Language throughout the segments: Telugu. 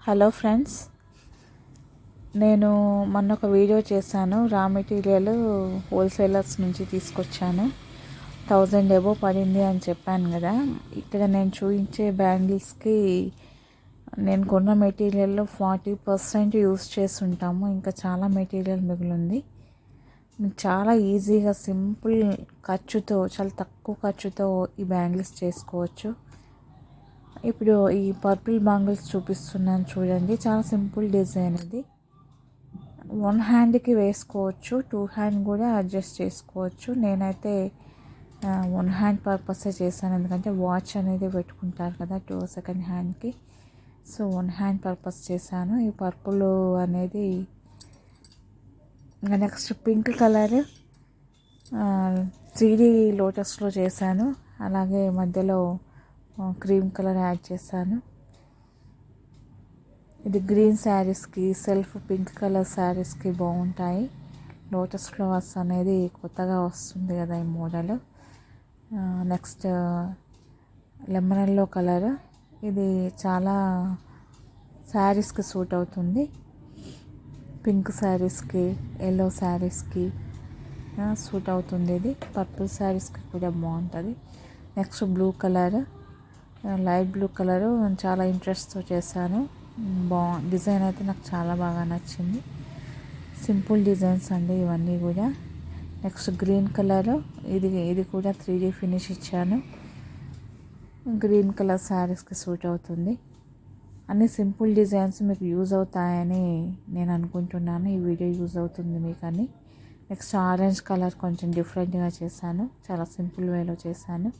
హలో ఫ్రెండ్స్, నేను మొన్న ఒక వీడియో చేశాను. రా మెటీరియల్ హోల్సేలర్స్ నుంచి తీసుకొచ్చాను. 1000 ఎబో పడింది అని చెప్పాను కదా. ఇక్కడ నేను చూపించే బ్యాంగిల్స్కి నేను కొన్న మెటీరియల్లో 40% యూస్ చేసి ఉంటాము. ఇంకా చాలా మెటీరియల్ మిగిలింది. చాలా ఈజీగా సింపుల్ ఖర్చుతో, చాలా తక్కువ ఖర్చుతో ఈ బ్యాంగిల్స్ చేసుకోవచ్చు. ఇప్పుడు ఈ పర్పుల్ బ్యాంగిల్స్ చూపిస్తున్నాను చూడండి. చాలా సింపుల్ డిజైన్ ఇది. 1 హ్యాండ్కి వేసుకోవచ్చు, 2 హ్యాండ్ కూడా అడ్జస్ట్ చేసుకోవచ్చు. నేనైతే 1 హ్యాండ్ పర్పసే చేశాను, ఎందుకంటే వాచ్ అనేది పెట్టుకుంటారు కదా 2nd హ్యాండ్కి. సో 1 హ్యాండ్ పర్పస్ చేశాను. ఈ పర్పుల్ అనేది నెక్స్ట్ పింక్ కలర్ 3D లోటస్లో చేశాను. అలాగే మధ్యలో క్రీమ్ కలర్ యాడ్ చేశాను. ఇది గ్రీన్ శారీస్కి, సెల్ఫ్ పింక్ కలర్ శారీస్కి బాగుంటాయి. లోటస్ ఫ్లవర్స్ అనేది కొత్తగా వస్తుంది కదా ఈ model. Next lemon yellow colour, ఇది చాలా శారీస్కి సూట్ అవుతుంది. పింక్ శారీస్కి, ఎల్లో శారీస్కి సూట్ అవుతుంది. ఇది పర్పుల్ శారీస్కి కూడా బాగుంటుంది. Next blue colour, light blue colour చాలా ఇంట్రెస్ట్తో చేశాను. డిజైన్ అయితే నాకు చాలా బాగా నచ్చింది. సింపుల్ డిజైన్స్ అండి ఇవన్నీ కూడా. నెక్స్ట్ గ్రీన్ కలర్, ఇది కూడా 3D ఫినిష్ ఇచ్చాను. గ్రీన్ కలర్ శారీస్కి సూట్ అవుతుంది. అన్ని సింపుల్ డిజైన్స్ మీకు యూజ్ అవుతాయని నేను అనుకుంటున్నాను. ఈ వీడియో యూజ్ అవుతుంది మీకు అని. నెక్స్ట్ ఆరెంజ్ కలర్ కొంచెం డిఫరెంట్గా చేశాను. చాలా సింపుల్ వేలో చేశాను.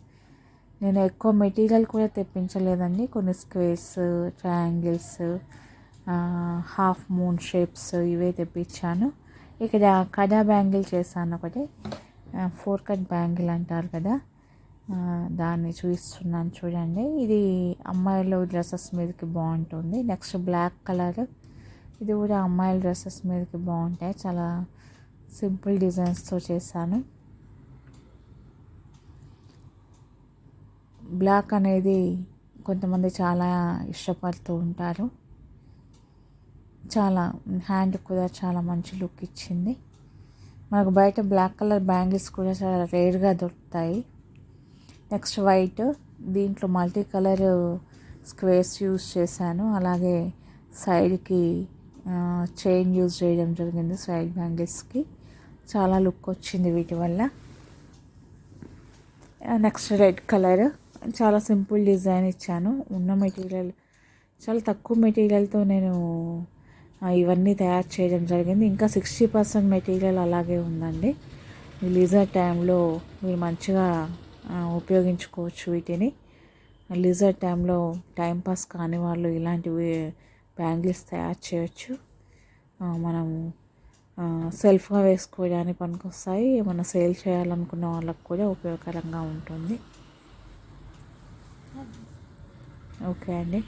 నేను ఎక్కువ మెటీరియల్ కూడా తెప్పించలేదండి. కొన్ని squares, triangles, half moon shapes ఇవే తెప్పించాను. ఇక్కడ కడా బ్యాంగిల్ చేశాను ఒకటి. 4 కట్ బ్యాంగిల్ అంటారు కదా, దాన్ని చూపిస్తున్నాను చూడండి. ఇది అమ్మాయిల డ్రెస్సెస్ మీదకి బాగుంటుంది. నెక్స్ట్ బ్లాక్ కలర్, ఇది కూడా అమ్మాయిల డ్రెస్సెస్ మీదకి బాగుంటాయి. చాలా సింపుల్ డిజైన్స్తో చేశాను. బ్లాక్ అనేది కొంతమంది చాలా ఇష్టపడుతూ ఉంటారు. చాలా హ్యాండ్ కూడా చాలా మంచి లుక్ ఇచ్చింది. మనకు బయట బ్లాక్ కలర్ బ్యాంగిల్స్ కూడా చాలా రేర్గా దొరుకుతాయి. నెక్స్ట్ వైట్, దీంట్లో మల్టీ కలర్ స్క్వేర్స్ యూజ్ చేశాను. అలాగే సైడ్కి చైన్ యూజ్ చేయడం జరిగింది. సైడ్ బ్యాంగిల్స్కి చాలా లుక్ వచ్చింది వీటి వల్ల. నెక్స్ట్ రెడ్ కలర్, చాలా సింపుల్ డిజైన్ ఇచ్చాను. ఉన్న మెటీరియల్, చాలా తక్కువ మెటీరియల్తో నేను ఇవన్నీ తయారు చేయడం జరిగింది. ఇంకా 60% మెటీరియల్ అలాగే ఉందండి. ఈ లీజర్ టైంలో మీరు మంచిగా ఉపయోగించుకోవచ్చు వీటిని. లీజర్ టైంలో టైంపాస్ కాని వాళ్ళు ఇలాంటివి బ్యాంగిల్స్ తయారు చేయొచ్చు. మనం సెల్ఫ్గా వేసుకోవడానికి పనికొస్తాయి. మనం సేల్ చేయాలనుకున్న వాళ్ళకు కూడా ఉపయోగకరంగా ఉంటుంది. ఓకే అండి.